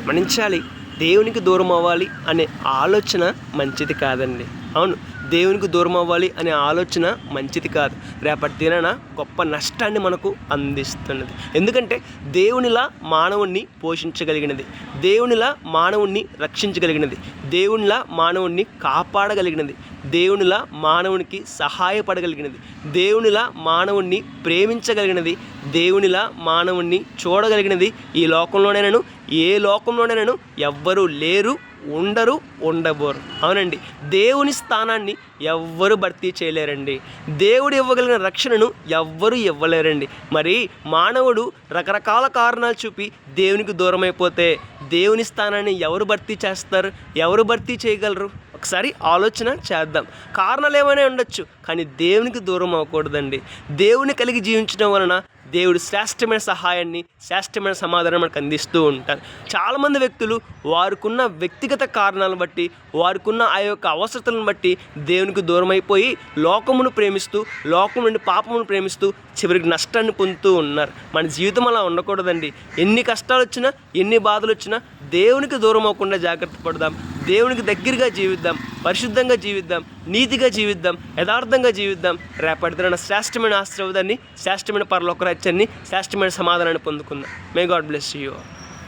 గమనించాలి. దేవునికి దూరం అవ్వాలి అనే ఆలోచన మంచిది కాదండి. అవును, దేవునికి దూరం అవ్వాలి అనే ఆలోచన మంచిది కాదు. రేపటి దినాన గొప్ప నష్టాన్ని మనకు అందిస్తున్నది. ఎందుకంటే దేవునిలా మానవుణ్ణి పోషించగలిగినది, దేవునిలా మానవుణ్ణి రక్షించగలిగినది, దేవునిలా మానవుణ్ణి కాపాడగలిగినది, దేవునిలా మానవునికి సహాయపడగలిగినది, దేవునిలా మానవుణ్ణి ప్రేమించగలిగినది, దేవునిలా మానవుణ్ణి చూడగలిగినది ఈ లోకంలోనైనాను, ఏ లోకంలోనైనాను ఎవ్వరూ లేరు, ఉండరు, ఉండబోరు. అవునండి, దేవుని స్థానాన్ని ఎవ్వరు భర్తీ చేయలేరండి. దేవుడు ఇవ్వగలిగిన రక్షణను ఎవ్వరూ ఇవ్వలేరండి. మరి మానవుడు రకరకాల కారణాలు చూపి దేవునికి దూరం అయిపోతే దేవుని స్థానాన్ని ఎవరు భర్తీ చేస్తారు? ఎవరు భర్తీ చేయగలరు? ఒకసారి ఆలోచన చేద్దాం. కారణాలు ఏమైనా ఉండొచ్చు, కానీ దేవునికి దూరం అవ్వకూడదండి. దేవుని కలిగి జీవించడం వలన దేవుడు శ్రేష్టమైన సహాయాన్ని, శ్రేష్టమైన సమాధానం మనకు అందిస్తూ ఉంటారు. చాలామంది వ్యక్తులు వారికున్న వ్యక్తిగత కారణాలను బట్టి, వారికున్న ఆ యొక్క అవసరతలను బట్టి దేవునికి దూరం అయిపోయి లోకమును ప్రేమిస్తూ, లోకం నుండి పాపమును ప్రేమిస్తూ చివరికి నష్టాన్ని పొందుతూ ఉన్నారు. మన జీవితం అలా ఉండకూడదండి. ఎన్ని కష్టాలు వచ్చినా, ఎన్ని బాధలు వచ్చినా దేవునికి దూరం అవ్వకుండా జాగ్రత్త పడదాం. దేవునికి దగ్గరగా జీవిద్దాం, పరిశుద్ధంగా జీవిద్దాం, నీతిగా జీవిద్దాం, యథార్థంగా జీవిద్దాం. రేపటి దినాన శ్రేష్టమైన ఆశీర్వాదాన్ని, శ్రేష్టమైన పరలోక రాజ్యాన్ని, శ్రేష్టమైన సమాధానాన్ని పొందుకుందాం. May God bless you.